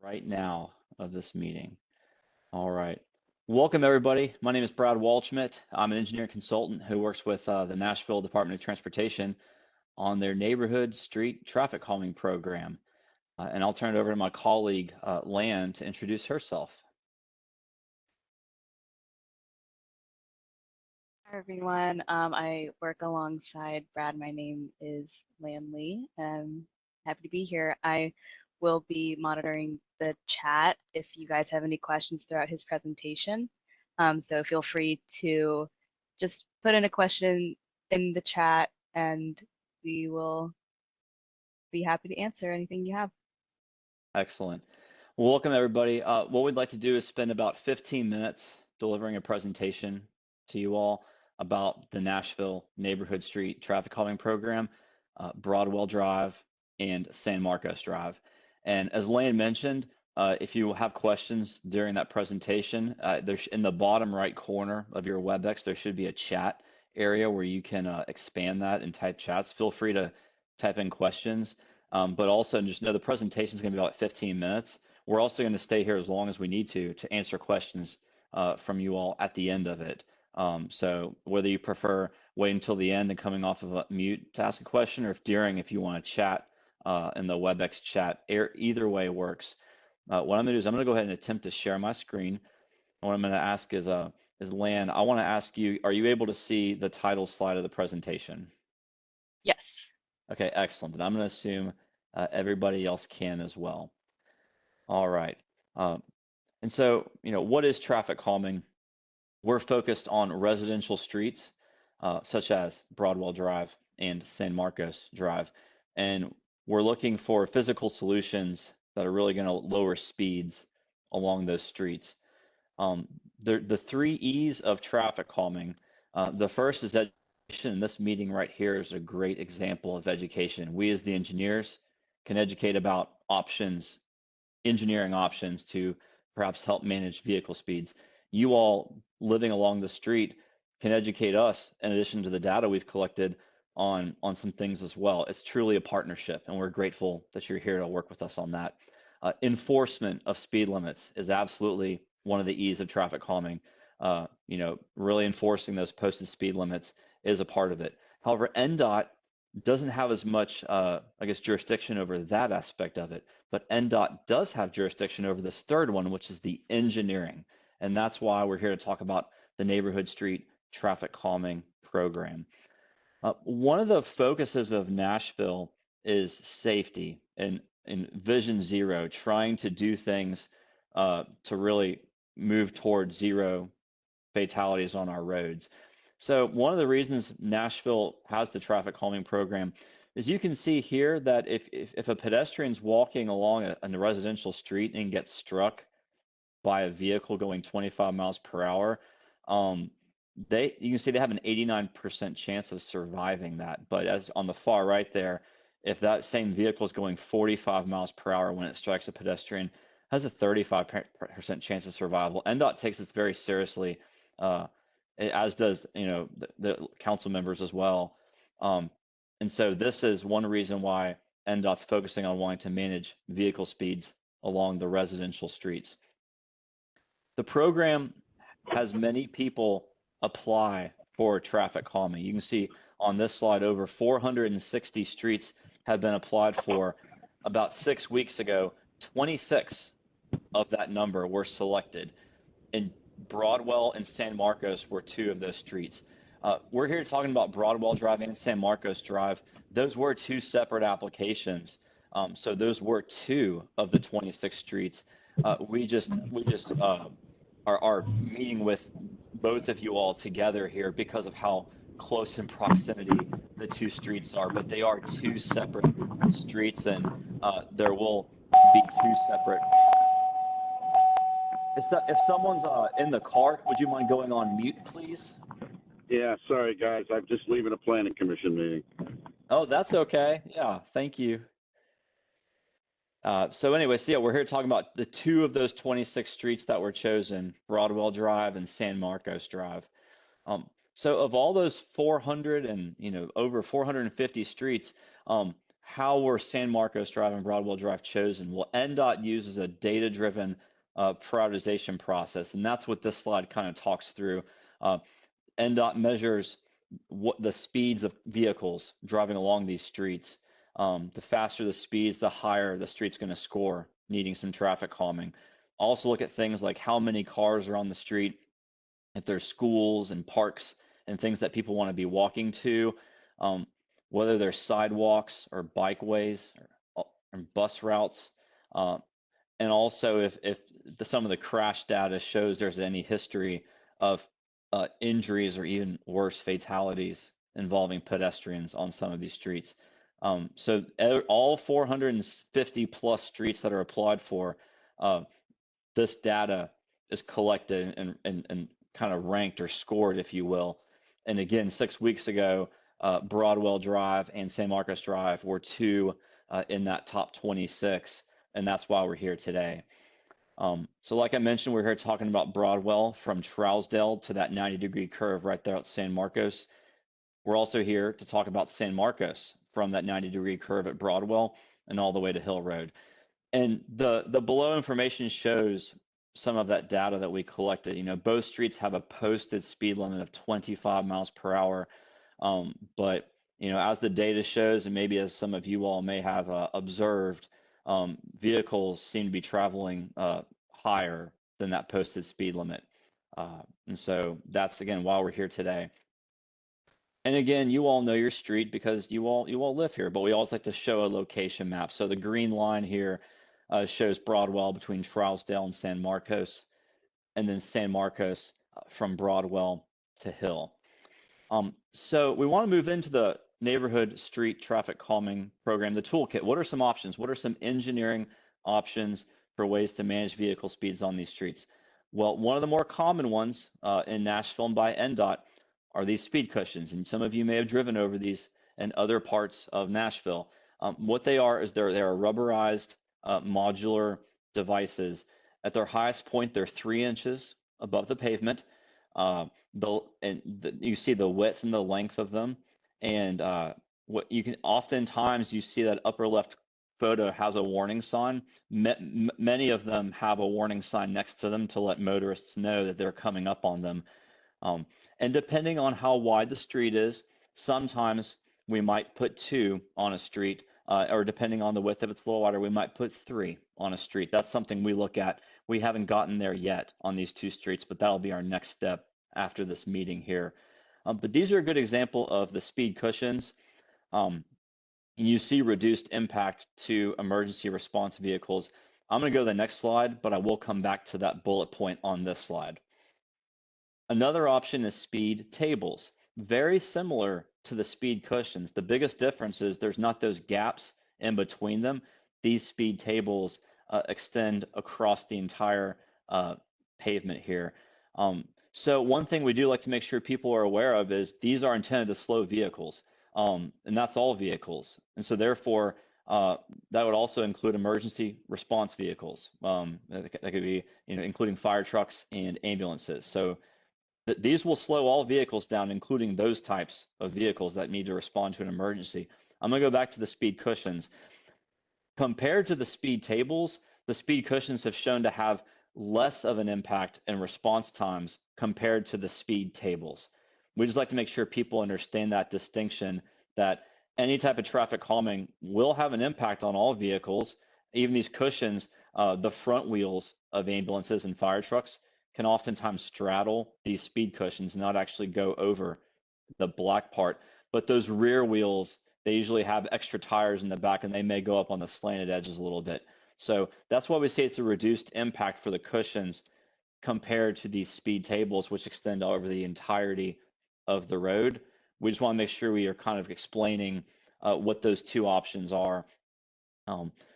right now of this meeting. All right. Welcome, everybody. My name is Brad Waldschmidt. I'm an engineering consultant who works with the Nashville Department of Transportation on their neighborhood street traffic calming program. And I'll turn it over to my colleague, Lan, to introduce herself. Hi, everyone. I work alongside Brad. My name is Lan Lee, and I'm happy to be here. I will be monitoring the chat if you guys have any questions throughout his presentation. So feel free to just put in a question in the chat, and we will be happy to answer anything you have. Excellent. Well, welcome, everybody. What we'd like to do is spend about 15 minutes delivering a presentation to you all about the Nashville Neighborhood Street Traffic Calming Program, Broadwell Drive, and San Marcos Drive. And as Lane mentioned, if you have questions during that presentation, there's in the bottom right corner of your WebEx, there should be a chat area where you can expand that and type chats. Feel free to type in questions, but also just know the presentation is going to be about 15 minutes. We're also going to stay here as long as we need to answer questions from you all at the end of it. So whether you prefer waiting until the end and coming off of a mute to ask a question, or if you want to chat in the WebEx chat, either way works. What I'm going to do is I'm going to go ahead and attempt to share my screen. And what I'm going to ask is Lan, I want to ask you, are you able to see the title slide of the presentation? Yes. Okay, excellent. And I'm going to assume everybody else can as well. All right. And so, what is traffic calming? We're focused on residential streets, such as Broadwell Drive and San Marcos Drive. And we're looking for physical solutions that are really going to lower speeds along those streets. The three E's of traffic calming. The first is education. This meeting right here is a great example of education. We as the engineers can educate about options, engineering options to perhaps help manage vehicle speeds. You all living along the street can educate us in addition to the data we've collected on some things as well. It's truly a partnership, and we're grateful that you're here to work with us on that. Enforcement of speed limits is absolutely one of the E's of traffic calming. Really enforcing those posted speed limits is a part of it. However, NDOT doesn't have as much, jurisdiction over that aspect of it, but NDOT does have jurisdiction over this third one, which is the engineering. And that's why we're here to talk about the Neighborhood Street Traffic Calming Program. One of the focuses of Nashville is safety and Vision Zero, trying to do things to really move towards zero fatalities on our roads. So one of the reasons Nashville has the traffic calming program is you can see here that if a pedestrian's walking along a residential street and gets struck by a vehicle going 25 miles per hour, you can see they have an 89% chance of surviving that. But as on the far right there, if that same vehicle is going 45 miles per hour when it strikes a pedestrian, has a 35% chance of survival. NDOT takes this very seriously, as does the council members as well. And so this is one reason why NDOT's focusing on wanting to manage vehicle speeds along the residential streets. The program has many people apply for traffic calming. You can see on this slide over 460 streets have been applied for. About 6 weeks ago, 26 of that number were selected. And Broadwell and San Marcos were two of those streets. We're here talking about Broadwell Drive and San Marcos Drive. Those were two separate applications. So those were two of the 26 streets. We just are meeting with both of you all together here because of how close in proximity the two streets are, but they are two separate streets, and there will be two separate. If someone's in the car, would you mind going on mute, please? Yeah, sorry guys, I'm just leaving a planning commission meeting. Oh, that's okay. Yeah, thank you. So yeah, we're here talking about the two of those 26 streets that were chosen, Broadwell Drive and San Marcos Drive. So of all those 400 and over 450 streets, how were San Marcos Drive and Broadwell Drive chosen? Well, NDOT uses a data-driven prioritization process, and that's what this slide kind of talks through. NDOT measures what the speeds of vehicles driving along these streets. The faster the speeds, the higher the street's going to score, needing some traffic calming. Also look at things like how many cars are on the street, if there's schools and parks and things that people want to be walking to, whether there's sidewalks or bikeways or bus routes, and also if some of the crash data shows there's any history of injuries or even worse, fatalities involving pedestrians on some of these streets. So all 450 plus streets that are applied for, this data is collected and kind of ranked or scored, if you will. And again, 6 weeks ago, Broadwell Drive and San Marcos Drive were two in that top 26, and that's why we're here today. So like I mentioned, we're here talking about Broadwell from Trousdale to that 90-degree curve right there at San Marcos. We're also here to talk about San Marcos from that 90-degree curve at Broadwell and all the way to Hill Road. And the below information shows some of that data that we collected. You know, both streets have a posted speed limit of 25 miles per hour. But, you know, as the data shows, and maybe as some of you all may have observed, vehicles seem to be traveling higher than that posted speed limit. And so that's, again, why we're here today. And again, you all know your street because you all live here, but we always like to show a location map. So the green line here shows Broadwell between Trousdale and San Marcos, and then San Marcos from Broadwell to Hill. So we want to move into the neighborhood street traffic calming program, the toolkit. What are some options? What are some engineering options for ways to manage vehicle speeds on these streets? Well, one of the more common ones in Nashville and by NDOT are these speed cushions. And some of you may have driven over these in other parts of Nashville. What they are is they're rubberized modular devices. At their highest point, they're 3 inches above the pavement. You see the width and the length of them, and what you can oftentimes you see that upper left photo has a warning sign. Many of them have a warning sign next to them to let motorists know that they're coming up on them. And depending on how wide the street is, sometimes we might put 2 on a street, or depending on the width, if it's a little wider, we might put 3 on a street. That's something we look at. We haven't gotten there yet on these 2 streets, but that'll be our next step after this meeting here. But these are a good example of the speed cushions. And you see reduced impact to emergency response vehicles. I'm going to go to the next slide, but I will come back to that bullet point on this slide. Another option is speed tables. Very similar to the speed cushions. The biggest difference is there's not those gaps in between them. These speed tables extend across the entire pavement here. So one thing we do like to make sure people are aware of is these are intended to slow vehicles, and that's all vehicles. And so therefore, that would also include emergency response vehicles. That could be, you know, including fire trucks and ambulances. So these will slow all vehicles down, including those types of vehicles that need to respond to an emergency. I'm going to go back to the speed cushions. Compared to the speed tables, the speed cushions have shown to have less of an impact in response times compared to the speed tables. We just like to make sure people understand that distinction, that any type of traffic calming will have an impact on all vehicles. Even these cushions, the front wheels of ambulances and fire trucks can oftentimes straddle these speed cushions, not actually go over the black part. But those rear wheels, they usually have extra tires in the back, and they may go up on the slanted edges a little bit. So that's why we say it's a reduced impact for the cushions compared to these speed tables, which extend over the entirety of the road. We just want to make sure we are kind of explaining what those 2 options are.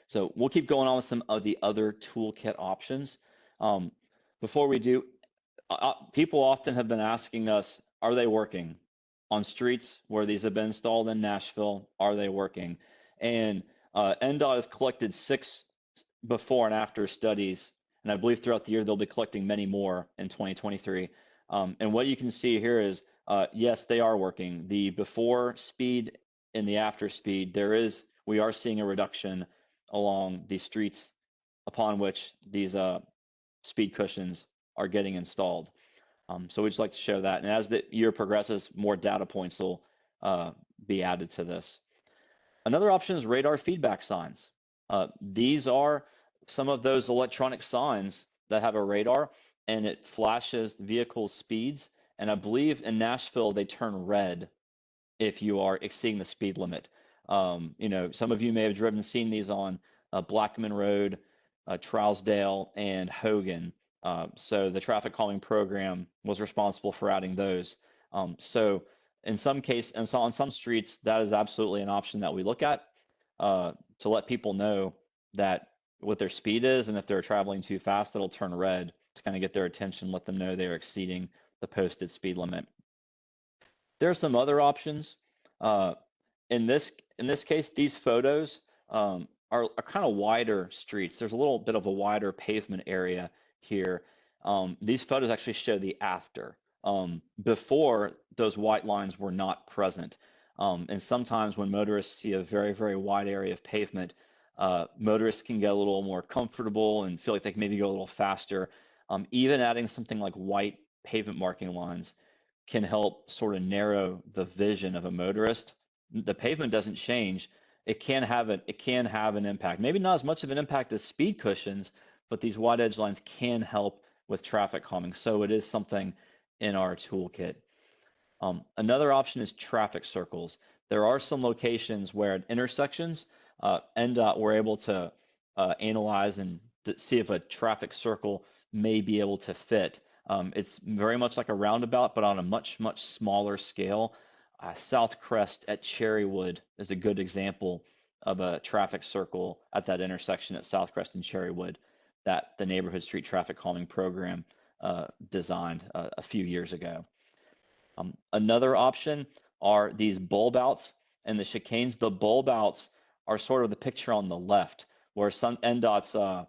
So we'll keep going on with some of the other toolkit options. Before we do, people often have been asking us, are they working? On streets where these have been installed in Nashville, are they working? And NDOT has collected 6 before and after studies, and I believe throughout the year they'll be collecting many more in 2023. And what you can see here is, yes, they are working. The before speed and the after speed, there is we are seeing a reduction along the streets upon which these speed cushions are getting installed. So we'd just like to show that. And as the year progresses, more data points will be added to this. Another option is radar feedback signs. These are some of those electronic signs that have a radar, and it flashes the vehicle's speeds. And I believe in Nashville, they turn red if you are exceeding the speed limit. Some of you may have seen these on Blackman Road, Trousdale, and Hogan. So the traffic calming program was responsible for adding those. So in some cases, and so on some streets, that is absolutely an option that we look at to let people know that what their speed is, and if they're traveling too fast, it'll turn red to kind of get their attention, let them know they're exceeding the posted speed limit. There are some other options. In this case, these photos are kind of wider streets. There's a little bit of a wider pavement area here. These photos actually show the after. Before, those white lines were not present. And sometimes when motorists see a very, very wide area of pavement, motorists can get a little more comfortable and feel like they can maybe go a little faster. Even adding something like white pavement marking lines can help sort of narrow the vision of a motorist. The pavement doesn't change. It can have an impact. Maybe not as much of an impact as speed cushions, but these wide edge lines can help with traffic calming. So it is something in our toolkit. Another option is traffic circles. There are some locations where at intersections, NDOT we're able to analyze and see if a traffic circle may be able to fit. It's very much like a roundabout, but on a much, much smaller scale. South Crest at Cherrywood is a good example of a traffic circle at that intersection at South Crest and Cherrywood that the Neighborhood Street Traffic Calming Program designed a few years ago. Another option are these bulb outs and the chicanes. The bulb outs are sort of the picture on the left, where some NDOT's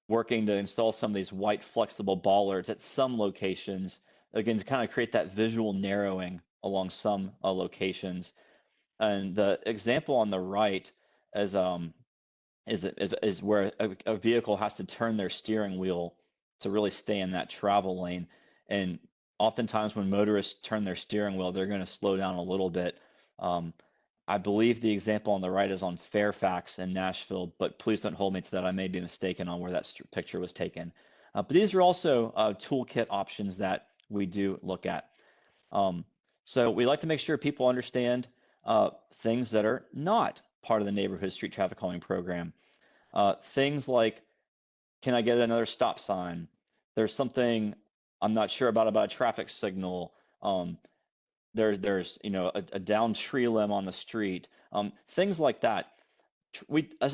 working to install some of these white flexible bollards at some locations, again, to kind of create that visual narrowing along some locations. And the example on the right is where a vehicle has to turn their steering wheel to really stay in that travel lane. And oftentimes when motorists turn their steering wheel, they're going to slow down a little bit. I believe the example on the right is on Fairfax in Nashville, but please don't hold me to that. I may be mistaken on where that picture was taken. But these are also toolkit options that we do look at. So we like to make sure people understand things that are not part of the Neighborhood Street Traffic Calming Program. Things like, can I get another stop sign? There's something I'm not sure about a traffic signal. There's a downed tree limb on the street. Things like that.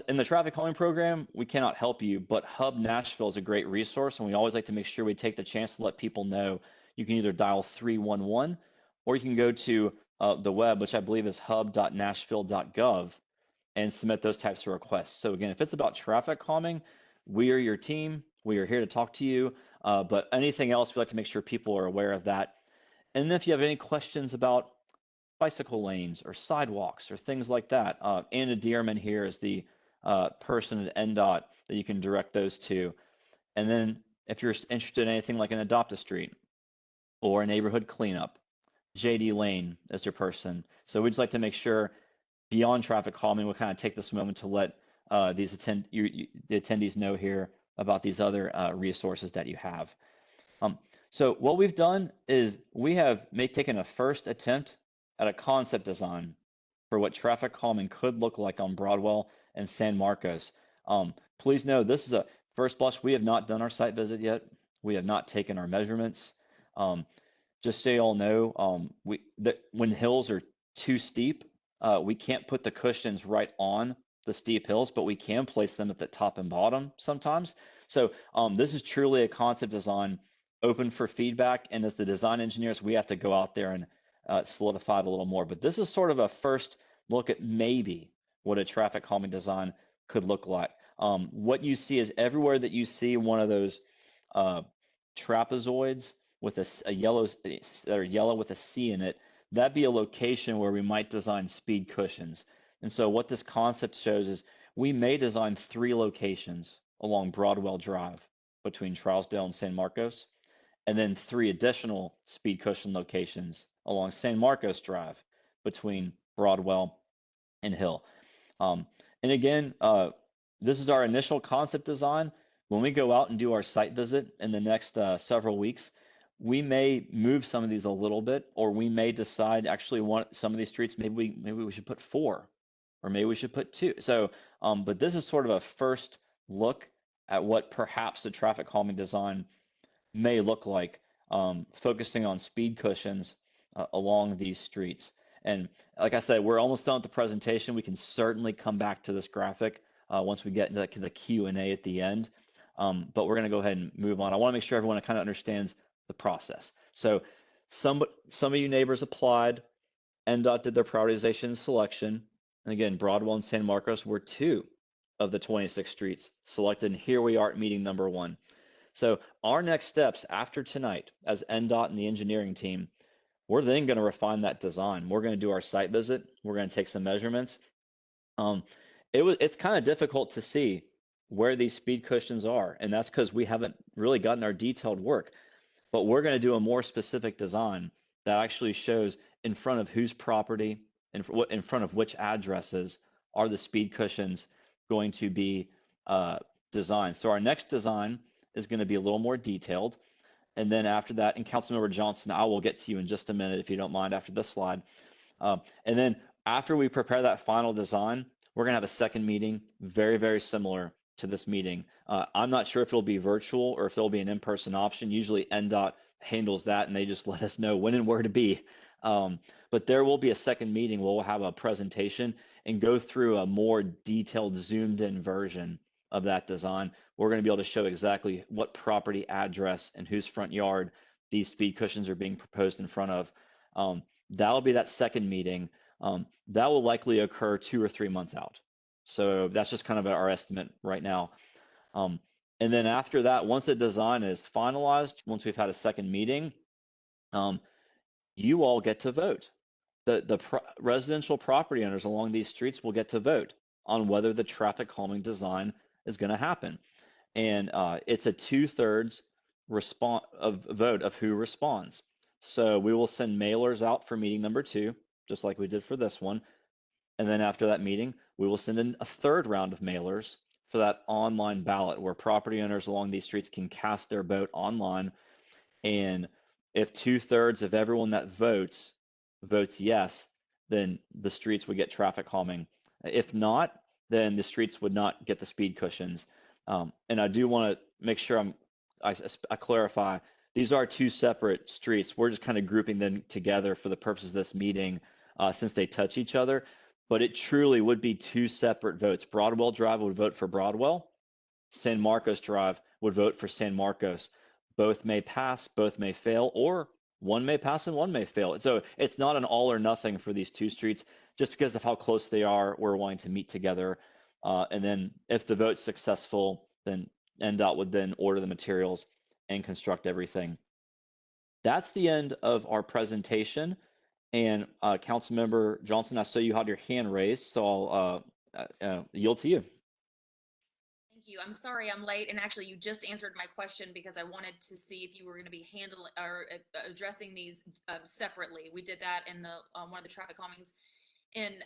In the traffic calming program, we cannot help you, but Hub Nashville is a great resource, and we always like to make sure we take the chance to let people know. You can either dial 311, or you can go to the web, which I believe is hub.Nashville.gov, and submit those types of requests. So again, if it's about traffic calming, we are your team. We are here to talk to you. But anything else, we like to make sure people are aware of that. And if you have any questions about bicycle lanes or sidewalks or things like that, Anna Dearman here is the person at NDOT that you can direct those to. And then if you're interested in anything like an Adopt-A-Street or a neighborhood cleanup, JD Lane is your person. So we'd just like to make sure beyond traffic calming, we'll kind of take this moment to let the attendees know here about these other resources that you have. So what we've done is we have taken a first attempt at a concept design for what traffic calming could look like on Broadwell and San Marcos. Please know this is a first blush. We have not done our site visit yet. We have not taken our measurements. Just so you all know, when hills are too steep, we can't put the cushions right on the steep hills, but we can place them at the top and bottom sometimes. So this is truly a concept design, open for feedback, and as the design engineers, we have to go out there and solidify it a little more. But this is sort of a first look at maybe what a traffic calming design could look like. What you see is everywhere that you see one of those trapezoids with a yellow with a C in it, that'd be a location where we might design speed cushions. And so what this concept shows is we may design 3 locations along Broadwell Drive between Trousdale and San Marcos, and then 3 additional speed cushion locations along San Marcos Drive between Broadwell and Hill. And again, this is our initial concept design. When we go out and do our site visit in the next several weeks, we may move some of these a little bit, or we may decide actually want some of these streets, maybe we should put 4, or maybe we should put 2. So, but this is sort of a first look at what perhaps the traffic calming design may look like, focusing on speed cushions along these streets. And like I said, we're almost done with the presentation. We can certainly come back to this graphic once we get into the Q&A at the end. But we're going to go ahead and move on. I want to make sure everyone kind of understands the process. So some of you neighbors applied. NDOT did their prioritization selection. And again, Broadwell and San Marcos were 2 of the 26 streets selected. And here we are at meeting number 1. So our next steps after tonight as NDOT and the engineering team, we're then going to refine that design. We're going to do our site visit. We're going to take some measurements. It's kind of difficult to see where these speed cushions are, and that's because we haven't really gotten our detailed work. But we're going to do a more specific design that actually shows in front of whose property and in front of which addresses are the speed cushions going to be designed. So our next design is going to be a little more detailed. And then after that, and Councilmember Johnson, I will get to you in just a minute if you don't mind after this slide. And then after we prepare that final design, we're going to have a second meeting very, very similar to this meeting. I'm not sure if it'll be virtual or if there'll be an in-person option. Usually NDOT handles that and they just let us know when and where to be. But there will be a second meeting where we'll have a presentation and go through a more detailed zoomed in version of that design. We're going to be able to show exactly what property address and whose front yard these speed cushions are being proposed in front of. That'll be that second meeting. That will likely occur 2 or 3 months out. So that's just kind of our estimate right now. And then after that, once the design is finalized, once we've had a second meeting, you all get to vote. The residential property owners along these streets will get to vote on whether the traffic calming design is going to happen. And it's a 2/3 vote of who responds. So we will send mailers out for meeting number 2, just like we did for this one. And then after that meeting, we will send in a 3rd round of mailers for that online ballot where property owners along these streets can cast their vote online. And if 2/3 of everyone that votes yes, then the streets would get traffic calming. If not, then the streets would not get the speed cushions. And I do want to make sure I clarify, these are 2 separate streets. We're just kind of grouping them together for the purposes of this meeting since they touch each other. But it truly would be 2 separate votes. Broadwell Drive would vote for Broadwell. San Marcos Drive would vote for San Marcos. Both may pass, both may fail, or one may pass and one may fail. So it's not an all or nothing for these 2 streets. Just because of how close they are, we're wanting to meet together. And then if the vote's successful, then NDOT would then order the materials and construct everything. That's the end of our presentation. And Councilmember Johnson, I saw you had your hand raised, so I'll yield to you. Thank you. I'm sorry I'm late, and actually you just answered my question because I wanted to see if you were going to be handling or addressing these separately. We did that in the one of the traffic calmings in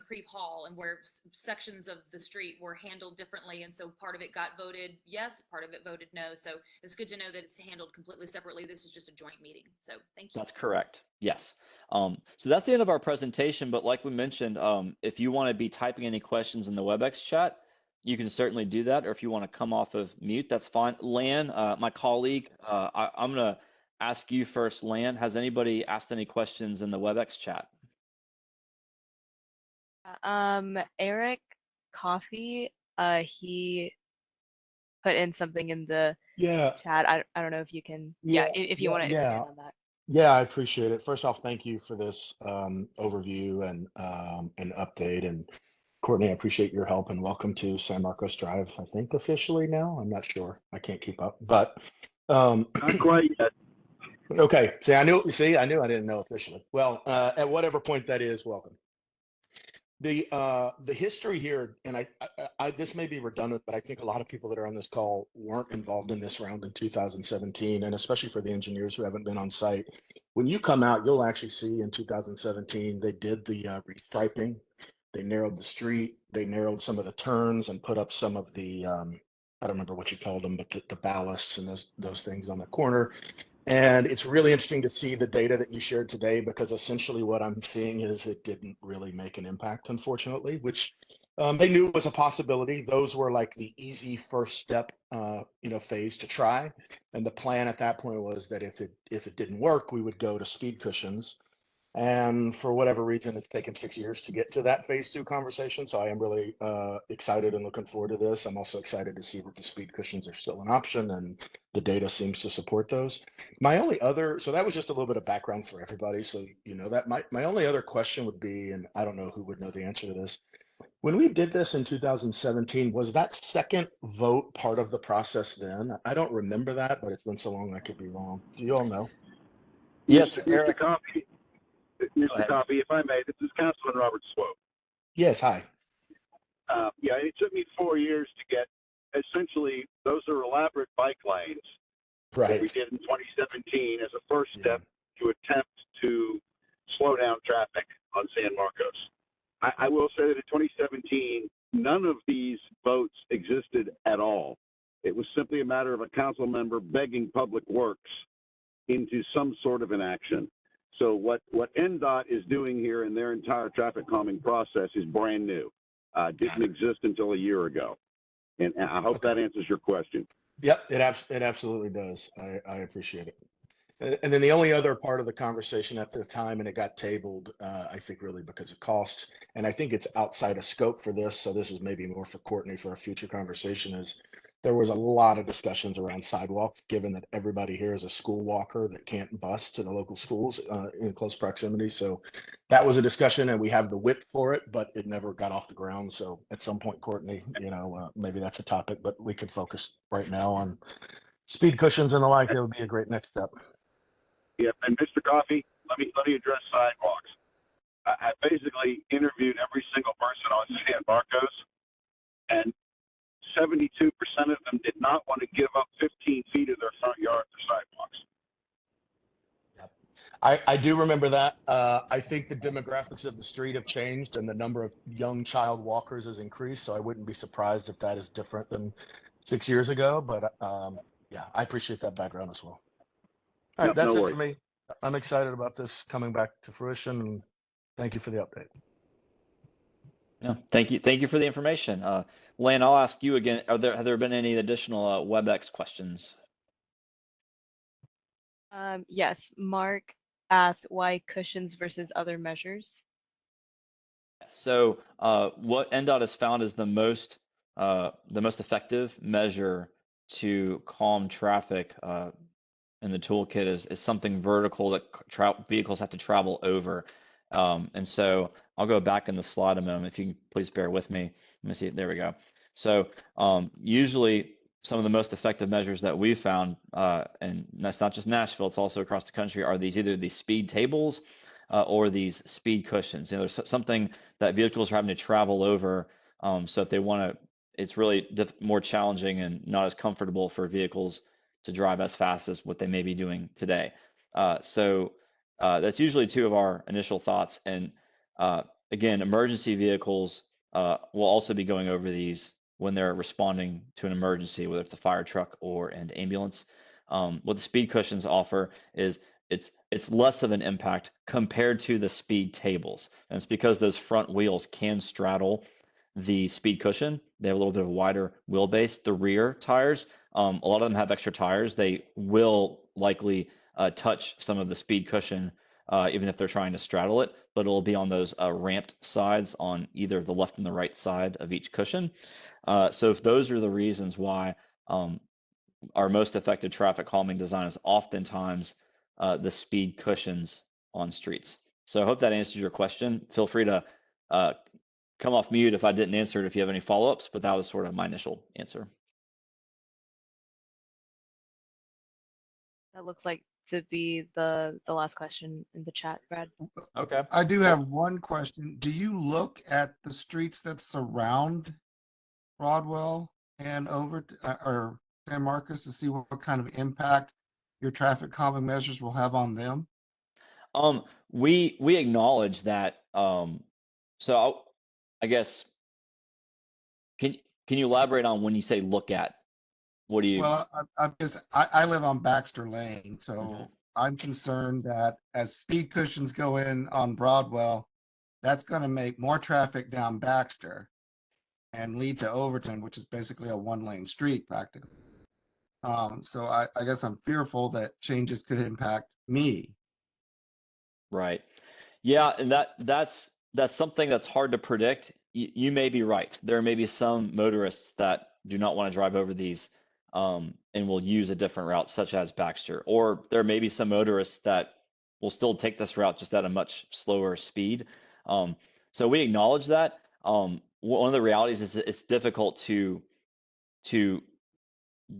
Creve Hall, and where sections of the street were handled differently, and so part of it got voted yes, part of it voted no. So it's good to know that it's handled completely separately. This is just a joint meeting. So thank you. That's correct. Yes. So that's the end of our presentation. But like we mentioned, if you want to be typing any questions in the WebEx chat, you can certainly do that. Or if you want to come off of mute, that's fine. Lan, my colleague, I'm going to ask you first. Lan, has anybody asked any questions in the WebEx chat? Eric Coffee, he put in something in the chat. I don't know if you can, if you want to expand on that. Yeah, I appreciate it. First off, thank you for this overview and update. And Courtney, I appreciate your help, and welcome to San Marcos Drive, I think officially now. I'm not sure. I can't keep up, but Not quite yet. okay. I knew I didn't know officially. Well, at whatever point that is, welcome. The history here, and I this may be redundant, but I think a lot of people that are on this call weren't involved in this round in 2017, and especially for the engineers who haven't been on site. When you come out, you'll actually see in 2017 they did the restriping. They narrowed the street, they narrowed some of the turns, and put up some of the I don't remember what you called them, but the ballasts and those things on the corner. And it's really interesting to see the data that you shared today, because essentially what I'm seeing is it didn't really make an impact, unfortunately, which they knew was a possibility. Those were like the easy first step, phase to try. And the plan at that point was that if it didn't work, we would go to speed cushions. And for whatever reason, it's taken 6 years to get to that phase 2 conversation. So I am really excited and looking forward to this. I'm also excited to see that the speed cushions are still an option and the data seems to support those. So that was just a little bit of background for everybody. So, that my only other question would be, and I don't know who would know the answer to this. When we did this in 2017, was that second vote part of the process then? I don't remember that, but it's been so long I could be wrong. Do you all know? Yes, Mr. Eric. Coffey, Go Mr. ahead. Coffey, if I may, this is Councilman Robert Swope. Yes, hi. Yeah, it took me 4 years to get, essentially, those are elaborate bike lanes that we Right. did in 2017 as a first Yeah. step to attempt to slow down traffic on San Marcos. I will say that in 2017, none of these votes existed at all. It was simply a matter of a council member begging Public Works into some sort of an action. So what NDOT is doing here in their entire traffic calming process is brand new. Didn't exist until a year ago. And I hope that answers your question. Yep, it absolutely does. I appreciate it. And then the only other part of the conversation at the time, and it got tabled, I think really because of costs, and I think it's outside of scope for this, so this is maybe more for Courtney for a future conversation, is there was a lot of discussions around sidewalks, given that everybody here is a school walker that can't bus to the local schools in close proximity. So that was a discussion, and we have the width for it, but it never got off the ground. So at some point, Courtney, maybe that's a topic, but we could focus right now on speed cushions and the like. That would be a great next step. Yeah, and Mr. Coffey, let me address sidewalks. I basically interviewed every single person on San Marcos, and 72% of them did not want to give up 15 feet of their front yard for sidewalks. Yep. I do remember that. I think the demographics of the street have changed and the number of young child walkers has increased. So I wouldn't be surprised if that is different than 6 years ago. But yeah, I appreciate that background as well. All right, that's it for me. I'm excited about this coming back to fruition, and thank you for the update. Yeah, thank you for the information. Lane, I'll ask you again. Have there been any additional WebEx questions? Yes, Mark asked why cushions versus other measures. So what NDOT has found is the most effective measure to calm traffic in the toolkit is something vertical that vehicles have to travel over. And so I'll go back in the slide a moment. If you can please bear with me. Let me see. There we go. So usually some of the most effective measures that we've found, and that's not just Nashville, it's also across the country, are either these speed tables or these speed cushions. There's something that vehicles are having to travel over. So if they want to, it's really more challenging and not as comfortable for vehicles to drive as fast as what they may be doing today. So that's usually two of our initial thoughts. And again, emergency vehicles will also be going over these when they're responding to an emergency, whether it's a fire truck or an ambulance. What the speed cushions offer is it's less of an impact compared to the speed tables. And it's because those front wheels can straddle the speed cushion. They have a little bit of a wider wheelbase. The rear tires, a lot of them have extra tires. They will likely touch some of the speed cushion, even if they're trying to straddle it, but it'll be on those ramped sides on either the left and the right side of each cushion. So if those are the reasons why our most effective traffic calming design is oftentimes the speed cushions on streets. So I hope that answers your question. Feel free to come off mute if I didn't answer it, if you have any follow-ups, but that was sort of my initial answer. That looks like to be the last question in the chat, Brad. Okay. I do have one question. Do you look at the streets that surround Broadwell and or San Marcos to see what kind of impact your traffic calming measures will have on them? We acknowledge that. So I guess can can you elaborate on when you say look at? What do you? Well, I live on Baxter Lane, Mhm. so I'm concerned that as speed cushions go in on Broadwell, that's going to make more traffic down Baxter and lead to Overton, which is basically a one-lane street practically. So I guess I'm fearful that changes could impact me. Right. Yeah, and that's something that's hard to predict. You may be right. There may be some motorists that do not want to drive over these and will use a different route, such as Baxter. Or there may be some motorists that will still take this route just at a much slower speed. So we acknowledge that. One of the realities is that it's difficult to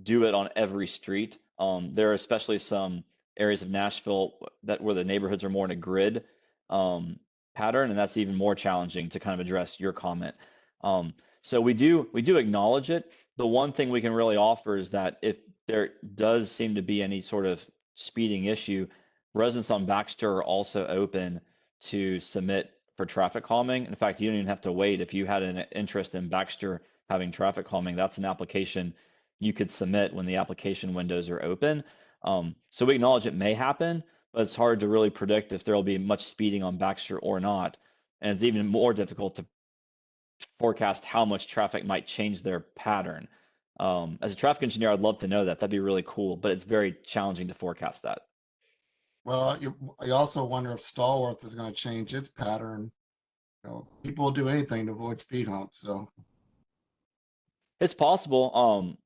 do it on every street. There are especially some areas of Nashville that where the neighborhoods are more in a grid pattern, and that's even more challenging to kind of address your comment. So we do acknowledge it. The one thing we can really offer is that if there does seem to be any sort of speeding issue, residents on Baxter are also open to submit for traffic calming. In fact, you don't even have to wait. If you had an interest in Baxter having traffic calming, that's an application you could submit when the application windows are open. So we acknowledge it may happen, but it's hard to really predict if there will be much speeding on Baxter or not. And it's even more difficult to forecast how much traffic might change their pattern. As a traffic engineer, I'd love to know that. That'd be really cool, but it's very challenging to forecast that. Well, you also wonder if Stallworth is going to change its pattern. People will do anything to avoid speed humps. So It's possible.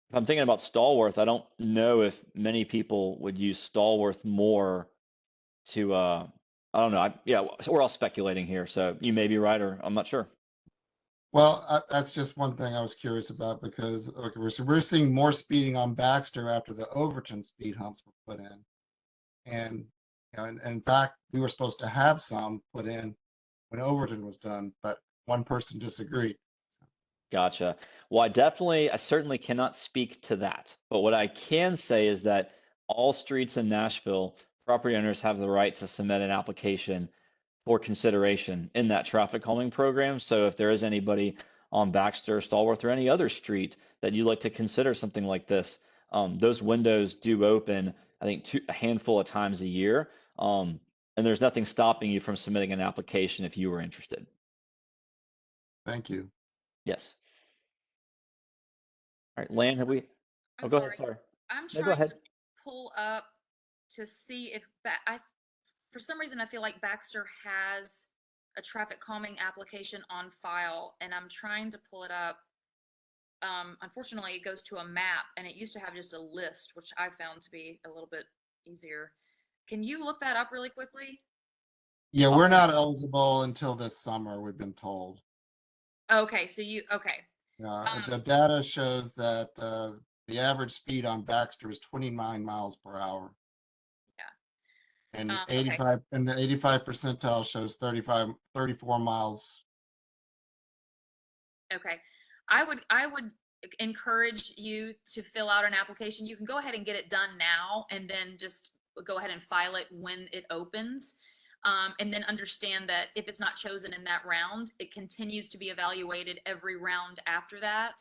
If I'm thinking about Stallworth, I don't know if many people would use Stallworth more to I don't know. Yeah, so we're all speculating here, so you may be right, or I'm not sure. well, that's just one thing I was curious about because okay, we're seeing more speeding on Baxter after the Overton speed humps were put in, and and in fact, we were supposed to have some put in when Overton was done, but one person disagreed. So, Gotcha. Well, I certainly cannot speak to that. But what I can say is that all streets in Nashville, property owners have the right to submit an application for consideration in that traffic calming program. So if there is anybody on Baxter, Stallworth, or any other street that you'd like to consider something like this, those windows do open, I think, a handful of times a year. And there's nothing stopping you from submitting an application if you were interested. thank you. Yes. All right, Lan, have we? I'm Oh, go ahead. sorry. Sorry. I'm No, go trying ahead. to pull up to see if for some reason I feel like Baxter has a traffic calming application on file, and I'm trying to pull it up. Unfortunately, it goes to a map, and it used to have just a list, which I found to be a little bit easier. Can you look that up really quickly? Yeah, we're not eligible until this summer, we've been told. Okay, so okay. The data shows that the average speed on Baxter is 29 miles per hour. Yeah. And Okay. the 85 percentile shows 34 miles. Okay. I would encourage you to fill out an application. You can go ahead and get it done now and then just go ahead and file it when it opens. And then understand that if it's not chosen in that round, it continues to be evaluated every round after that.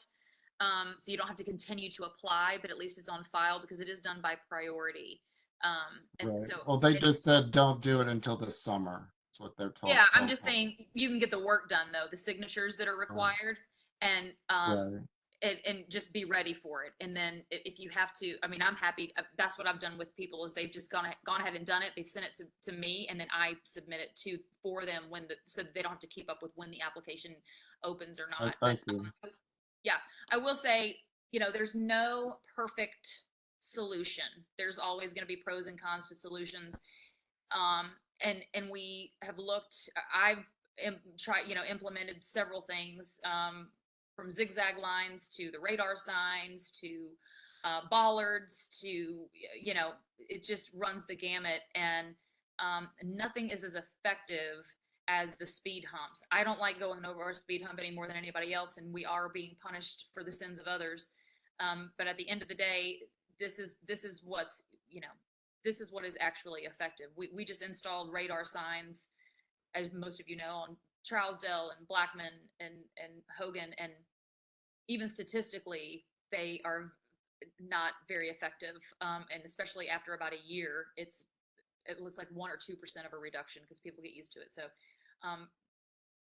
So you don't have to continue to apply, but at least it's on file because it is done by priority. And Right. so, Well, they just said don't do it until this summer. That's what they're told. yeah, I'm just saying you can get the work done though, the signatures that are required, and Right. and just be ready for it. And then if you have to, I mean, I'm happy. That's what I've done with people is they've just gone ahead and done it. They've sent it to me, and then I submit it for them so that they don't have to keep up with when the application opens or not. Thank But you. yeah, I will say, there's no perfect solution. There's always going to be pros and cons to solutions. And we have looked, I've implemented several things, from zigzag lines to the radar signs to bollards to, you know, it just runs the gamut, and nothing is as effective as the speed humps. I don't like going over our speed hump any more than anybody else, and we are being punished for the sins of others. But at the end of the day, this is what's, you know, this is what is actually effective. We just installed radar signs, as most of you know, on Trousdale and Blackman and Hogan, and even statistically, they are not very effective. And especially after about a year, it was like 1 or 2% of a reduction because people get used to it. So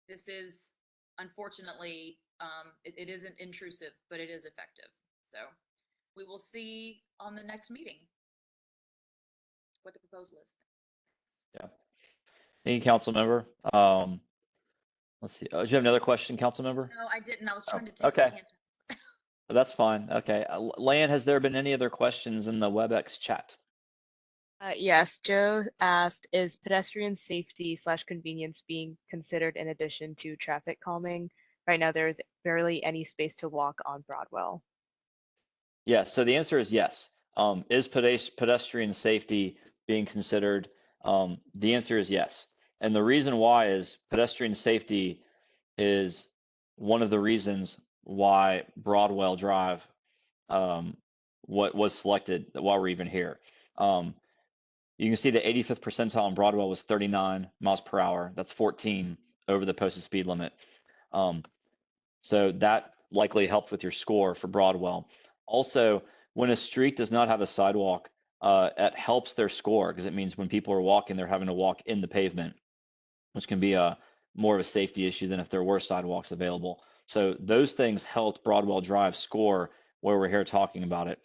this is, unfortunately, it isn't intrusive, but it is effective. So we will see on the next meeting what the proposal is. Yeah. Thank you, council member. Let's see. Do you have another question, council member? No, I didn't. I was trying to take okay. the hint. That's fine. Okay. Lan, has there been any other questions in the WebEx chat? Yes, Joe asked, is pedestrian safety / convenience being considered in addition to traffic calming? Right now, there is barely any space to walk on Broadwell. Yes. So the answer is yes. Is pedestrian safety being considered? The answer is yes. And the reason why is pedestrian safety is one of the reasons why Broadwell Drive what was selected while we're even here. You can see the 85th percentile on Broadwell was 39 miles per hour. That's 14 over the posted speed limit. So that likely helped with your score for Broadwell. Also, when a street does not have a sidewalk, it helps their score because it means when people are walking, they're having to walk in the pavement, which can be a more of a safety issue than if there were sidewalks available. So those things helped Broadwell Drive score where we're here talking about it.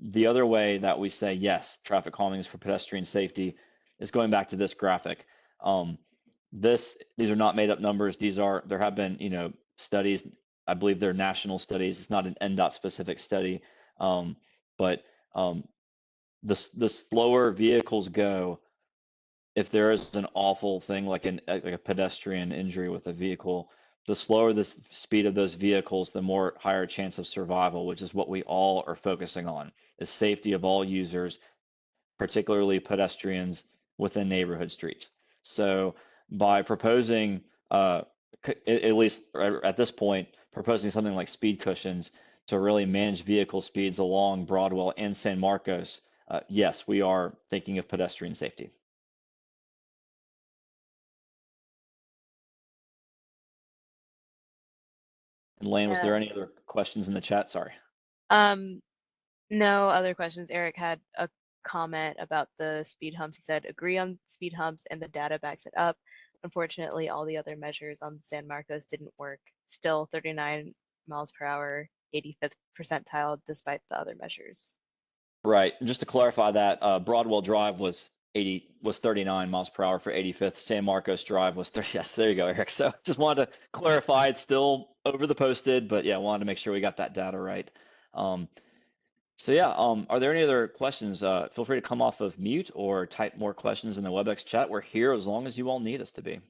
The other way that we say yes, traffic calming is for pedestrian safety is going back to this graphic. These are not made up numbers. There have been, you know, studies. I believe they're national studies. It's not an NDOT specific study, but the slower vehicles go, if there is an awful thing like a pedestrian injury with a vehicle, the slower the speed of those vehicles, the more higher chance of survival, which is what we all are focusing on, is safety of all users, particularly pedestrians within neighborhood streets. So by proposing, at least at this point, proposing something like speed cushions to really manage vehicle speeds along Broadwell and San Marcos, yes, we are thinking of pedestrian safety. And Lane, was there any other questions in the chat? Sorry. No other questions. Eric had a comment about the speed humps. He said, agree on speed humps and the data backs it up. Unfortunately, all the other measures on San Marcos didn't work. Still 39 miles per hour, 85th percentile, despite the other measures. Right. And just to clarify that, Broadwell Drive was 39 miles per hour for 85th. San Marcos Drive was 30. Yes, there you go, Eric. So just wanted to clarify, it's still over the posted, but yeah, wanted to make sure we got that data right. So yeah, are there any other questions? Feel free to come off of mute or type more questions in the WebEx chat. We're here as long as you all need us to be.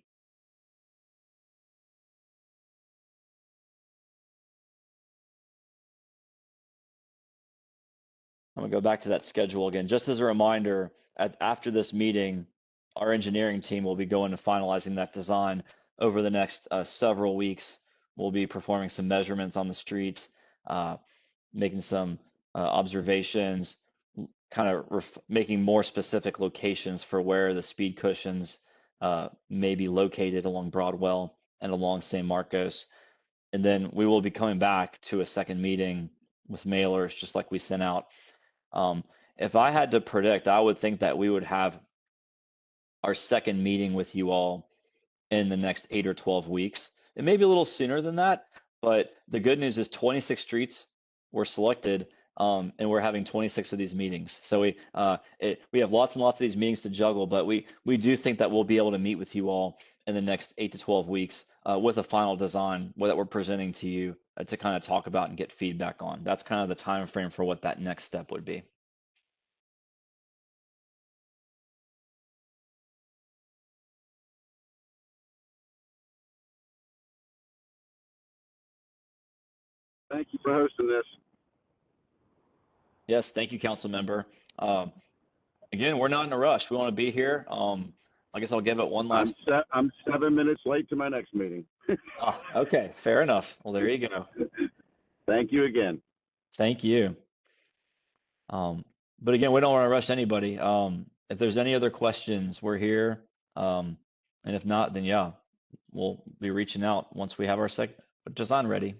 I'm gonna go back to that schedule again. Just as a reminder, after this meeting, our engineering team will be going to finalizing that design over the next several weeks. We'll be performing some measurements on the streets, making some observations, kind of making more specific locations for where the speed cushions may be located along Broadwell and along San Marcos. And then we will be coming back to a second meeting with mailers, just like we sent out. If I had to predict, I would think that we would have our second meeting with you all in the next 8 or 12 weeks. It may be a little sooner than that, but the good news is 26 streets were selected, and we're having 26 of these meetings. So we have lots and lots of these meetings to juggle, but we do think that we'll be able to meet with you all in the next 8 to 12 weeks with a final design that we're presenting to you to kind of talk about and get feedback on. That's kind of the time frame for what that next step would be. Thank you for hosting this. Yes, thank you, council member. Again, we're not in a rush. We want to be here. I guess I'll give it one last. I'm 7 minutes late to my next meeting. Okay, fair enough. Well, there you go. Thank you again. Thank you. But again, we don't want to rush anybody. If there's any other questions, we're here. And if not, then yeah, we'll be reaching out once we have our design ready.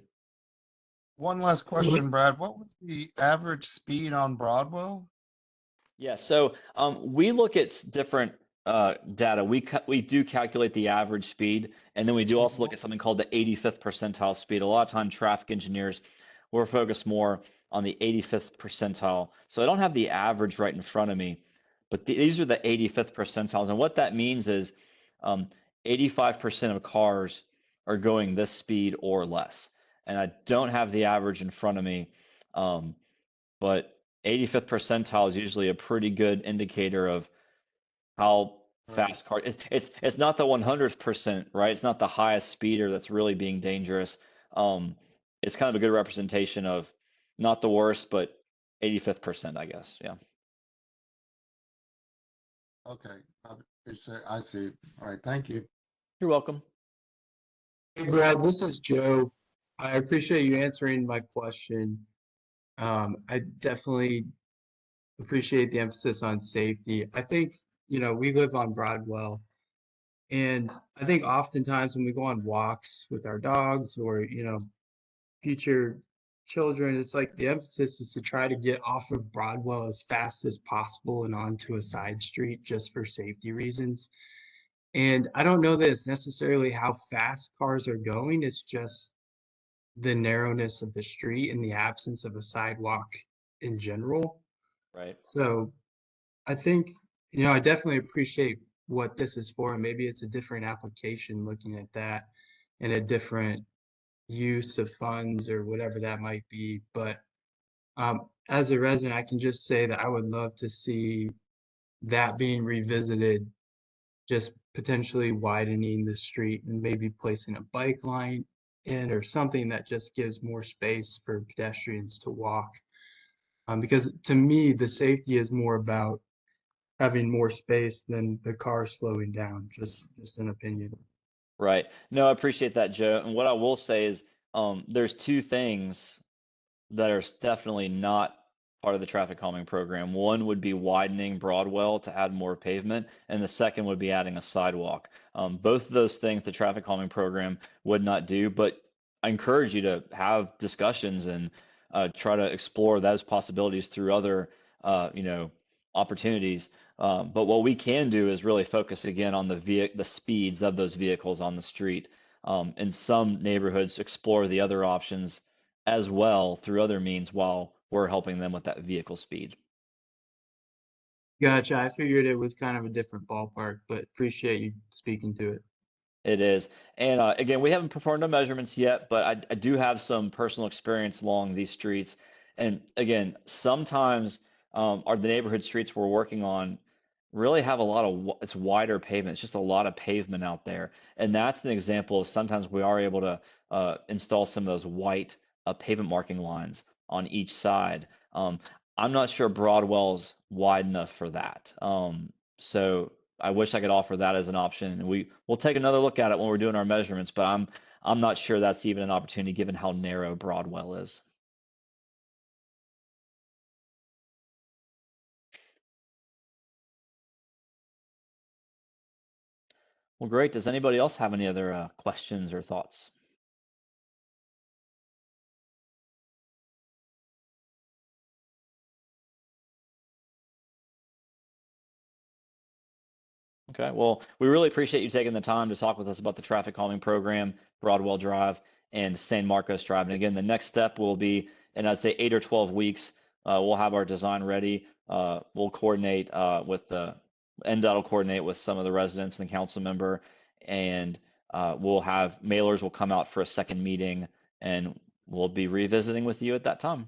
One last question, Brad. What was the average speed on Broadwell? Yeah, so we look at different data. We do calculate the average speed, and then we do also look at something called the 85th percentile speed. A lot of time, traffic engineers, we're focused more on the 85th percentile. So I don't have the average right in front of me, but these are the 85th percentiles. And what that means is 85% of cars are going this speed or less. And I don't have the average in front of me, but 85th percentile is usually a pretty good indicator of how fast car. It's not the 100%, right? It's not the highest speeder that's really being dangerous. It's kind of a good representation of not the worst, but 85th percent, I guess. Yeah. Okay, I see. All right, thank you. You're welcome. Hey Brad, this is Joe. I appreciate you answering my question. I definitely appreciate the emphasis on safety. I think, we live on Broadwell, and I think oftentimes when we go on walks with our dogs or, future children, it's like the emphasis is to try to get off of Broadwell as fast as possible and onto a side street just for safety reasons. And I don't know that it's necessarily how fast cars are going, it's just the narrowness of the street and the absence of a sidewalk in general. Right. So I think, I definitely appreciate what this is for. And maybe it's a different application looking at that and a different use of funds or whatever that might be. But as a resident, I can just say that I would love to see that being revisited, just potentially widening the street and maybe placing a bike line in or something that just gives more space for pedestrians to walk. Because to me, the safety is more about having more space than the car slowing down. Just an opinion. Right. No, I appreciate that, Joe. And what I will say is there's two things that are definitely not part of the traffic calming program. One would be widening Broadwell to add more pavement, and the second would be adding a sidewalk. Both of those things the traffic calming program would not do, but I encourage you to have discussions and try to explore those possibilities through other, opportunities. But what we can do is really focus again on the speeds of those vehicles on the street. In some neighborhoods, explore the other options as well through other means while we're helping them with that vehicle speed. Gotcha. I figured it was kind of a different ballpark, but appreciate you speaking to it. It is. And again, we haven't performed the measurements yet, but I do have some personal experience along these streets. And again, sometimes the neighborhood streets we're working on really have a lot of, it's wider pavement. It's just a lot of pavement out there. And that's an example of sometimes we are able to install some of those white pavement marking lines on each side. I'm not sure Broadwell's wide enough for that. So I wish I could offer that as an option. And we'll take another look at it when we're doing our measurements, but I'm not sure that's even an opportunity given how narrow Broadwell is. Well, great. Does anybody else have any other questions or thoughts? Okay, well, we really appreciate you taking the time to talk with us about the traffic calming program, Broadwell Drive, and San Marcos Drive. And again, the next step will be, and I'd say 8 or 12 weeks, we'll have our design ready. We'll coordinate with the NDOT will coordinate with some of the residents and the council member, and we'll have mailers will come out for a second meeting, and we'll be revisiting with you at that time.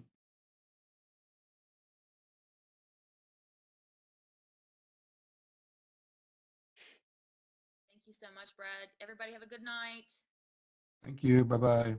Thank you so much, Brad. Everybody have a good night. Thank you. Bye-bye.